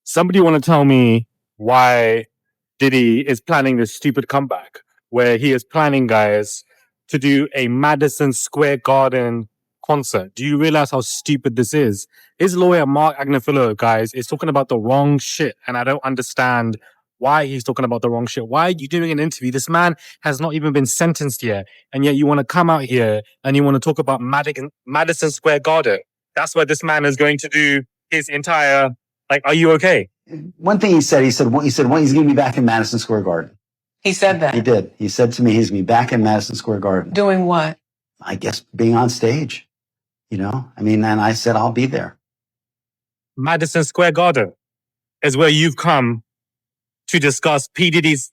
Somebody want to tell me why Diddy is planning this stupid comeback where he is planning, guys, to do a Madison Square Garden concert. Do you realize how stupid this is? His lawyer, Mark Agnifilo, guys, is talking about the wrong shit. And I don't understand why he's talking about the wrong shit. Why are you doing an interview? This man has not even been sentenced yet. And yet you want to come out here and you want to talk about Madison Square Garden. That's where this man is going to do his entire, like, are you okay? One thing he said, he's going to be back in Madison Square Garden. He said that? He did. He said to me, he's going to be back in Madison Square Garden. Doing what? I guess being on stage, you know? I mean, and I said, I'll be there. Madison Square Garden is where you've come to discuss P. Diddy's,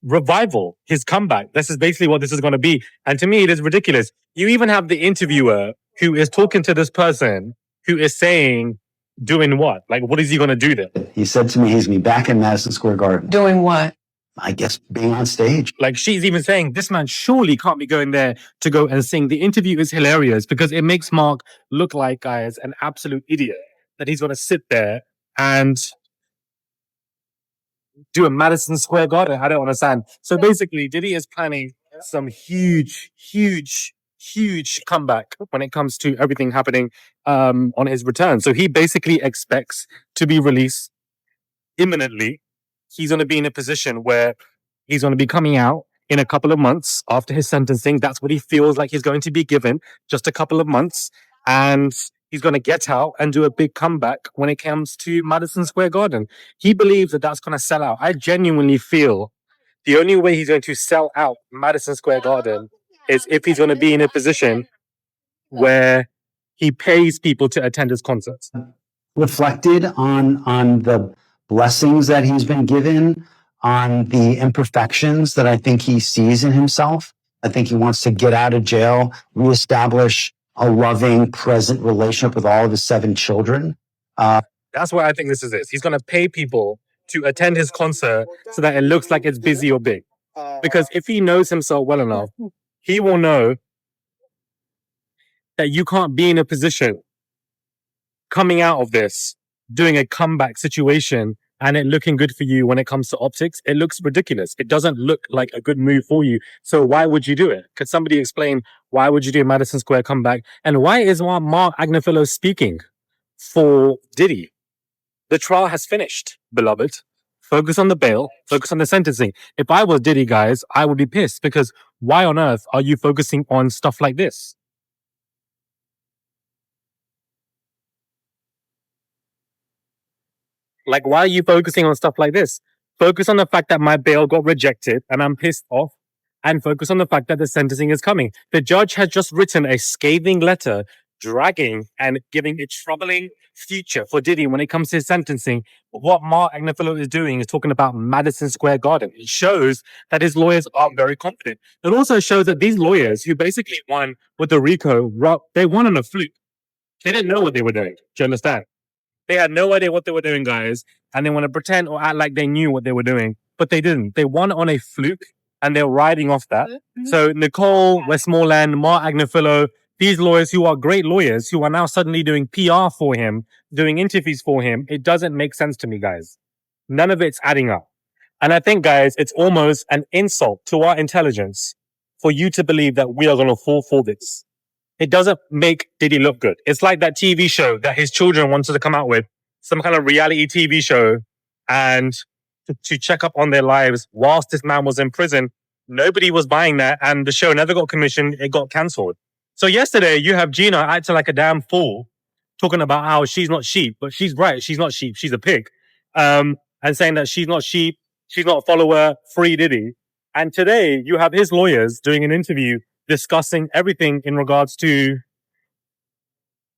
revival, his comeback. This is basically what this is going to be. And to me, it is ridiculous. You even have the interviewer who is talking to this person who is saying, doing what? Like, what is he going to do there? He said to me, he's going to be back in Madison Square Garden. Doing what? I guess being on stage. Like, she's even saying, this man surely can't be going there to go and sing. The interview is hilarious because it makes Mark look like, guys, an absolute idiot. That he's going to sit there and do a Madison Square Garden. I don't understand. So basically, Diddy is planning some huge comeback when it comes to everything happening on his return. So he basically expects to be released imminently. He's going to be in a position where he's going to be coming out in a couple of months after his sentencing. That's what he feels like he's going to be given, just a couple of months. And he's going to get out and do a big comeback when it comes to Madison Square Garden. He believes that that's going to sell out. I genuinely feel the only way he's going to sell out Madison Square Garden is if he's going to be in a position where he pays people to attend his concerts. Reflected on the blessings that he's been given, on the imperfections that I think he sees in himself. I think he wants to get out of jail, reestablish a loving, present relationship with all of his 7 children. That's what I think this is. He's going to pay people to attend his concert so that it looks like it's busy or big. Because if he knows himself well enough, he will know that you can't be in a position coming out of this, doing a comeback situation and it looking good for you when it comes to optics. It looks ridiculous. It doesn't look like a good move for you. So why would you do it? Could somebody explain why would you do a Madison Square comeback? And why is Mark Agnifilo speaking for Diddy? The trial has finished, beloved. Focus on the bail, focus on the sentencing. If I was Diddy, guys, I would be pissed because why on earth are you focusing on stuff like this? Like, why are you focusing on stuff like this? Focus on the fact that my bail got rejected and I'm pissed off, and focus on the fact that the sentencing is coming. The judge has just written a scathing letter dragging and giving a troubling future for Diddy when it comes to his sentencing. But what Mark Agnifilo is doing is talking about Madison Square Garden. It shows that his lawyers are very confident. It also shows that these lawyers who basically won with the RICO, they won on a fluke. They didn't know what they were doing. Do you understand? They had no idea what they were doing, guys. And they want to pretend or act like they knew what they were doing. But they didn't. They won on a fluke and they're riding off that. So Nicole Westmoreland, Mark Agnifilo, these lawyers who are great lawyers who are now suddenly doing PR for him, doing interviews for him. It doesn't make sense to me, guys. None of it's adding up. And I think, guys, it's almost an insult to our intelligence for you to believe that we are going to fall for this. It doesn't make Diddy look good. It's like that TV show that his children wanted to come out with, some kind of reality TV show, and to check up on their lives whilst this man was in prison. Nobody was buying that, and the show never got commissioned. It got cancelled. So yesterday, you have Gina acting like a damn fool, talking about how she's not sheep, but she's right. She's not sheep. She's a pig. And saying that she's not sheep. She's not a follower. Free Diddy. And today, you have his lawyers doing an interview discussing everything in regards to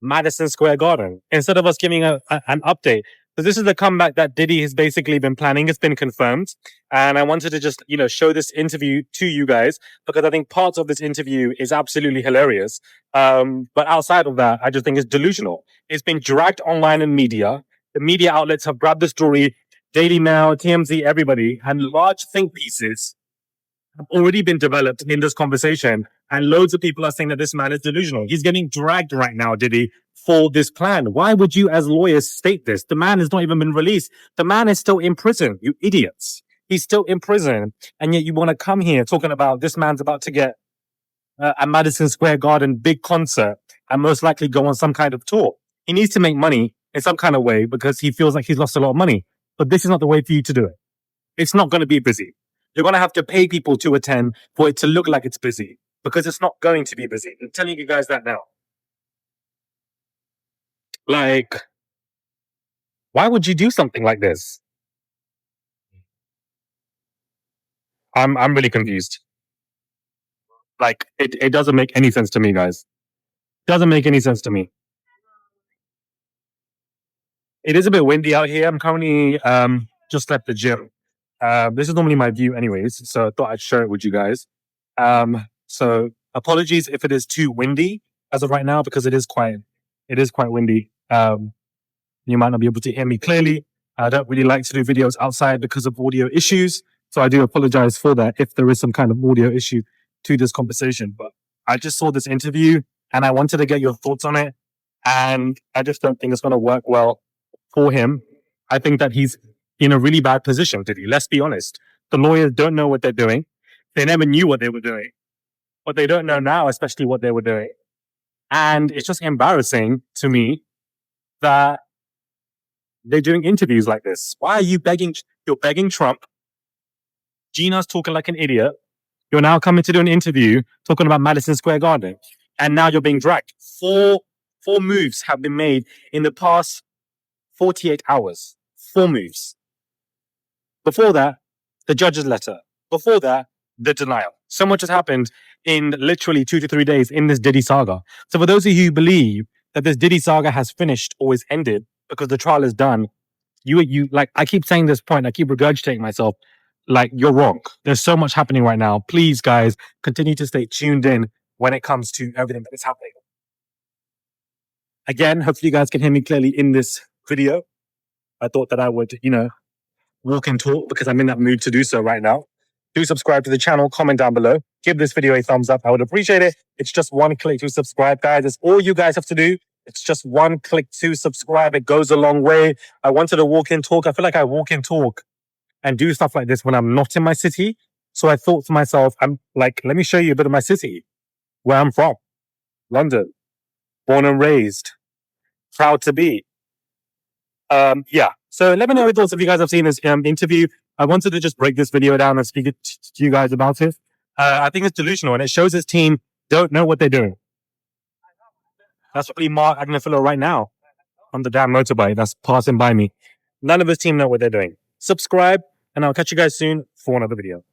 Madison Square Garden, instead of us giving an update. So this is the comeback that Diddy has basically been planning. It's been confirmed. And I wanted to just, show this interview to you guys because I think parts of this interview is absolutely hilarious. But outside of that, I just think it's delusional. It's been dragged online in media. The media outlets have grabbed the story, Daily Mail, TMZ, everybody, and large think pieces have already been developed in this conversation. And loads of people are saying that this man is delusional. He's getting dragged right now, Diddy, for this plan. Why would you, as lawyers, state this? The man has not even been released. The man is still in prison, you idiots. He's still in prison. And yet you want to come here talking about this man's about to get a Madison Square Garden big concert and most likely go on some kind of tour. He needs to make money in some kind of way because he feels like he's lost a lot of money. But this is not the way for you to do it. It's not going to be busy. You're going to have to pay people to attend for it to look like it's busy because it's not going to be busy. I'm telling you guys that now. Like, why would you do something like this? I'm really confused. Like, it doesn't make any sense to me, guys. Doesn't make any sense to me. It is a bit windy out here. I'm currently just left the gym. This is normally my view anyways, so I thought I'd share it with you guys. So apologies if it is too windy as of right now because it is quite windy. You might not be able to hear me clearly. I don't really like to do videos outside because of audio issues. So I do apologize for that if there is some kind of audio issue to this conversation. But I just saw this interview and I wanted to get your thoughts on it. And I just don't think it's going to work well for him. I think that he's in a really bad position, Diddy. Let's be honest. The lawyers don't know what they're doing. They never knew what they were doing. But they don't know now, especially what they were doing. And it's just embarrassing to me that they're doing interviews like this. Why are you begging? You're begging Trump. Gina's talking like an idiot. You're now coming to do an interview talking about Madison Square Garden. And now you're being dragged. Four moves have been made in the past 48 hours. 4 moves. Before that, the judge's letter. Before that, the denial. So much has happened in literally 2 to 3 days in this Diddy saga. So for those of you who believe that this Diddy saga has finished or is ended because the trial is done, you like, I keep saying this point, I keep regurgitating myself, like, you're wrong. There's so much happening right now. Please, guys, continue to stay tuned in when it comes to everything that is happening. Again, hopefully you guys can hear me clearly in this video. I thought that I would, walk and talk because I'm in that mood to do so right now. Do subscribe to the channel, comment down below, give this video a thumbs up. I would appreciate it. It's just one click to subscribe, guys. That's all you guys have to do. It's just one click to subscribe. It goes a long way. I wanted to walk and talk. I feel like I walk and talk and do stuff like this when I'm not in my city. So I thought to myself, I'm like, let me show you a bit of my city, where I'm from, London, born and raised, proud to be. Yeah. So let me know your thoughts if you guys have seen this interview. I wanted to just break this video down and speak to you guys about it. I think it's delusional and it shows his team don't know what they're doing. That's probably Mark Agnifilo right now on the damn motorbike that's passing by me. None of his team know what they're doing. Subscribe and I'll catch you guys soon for another video.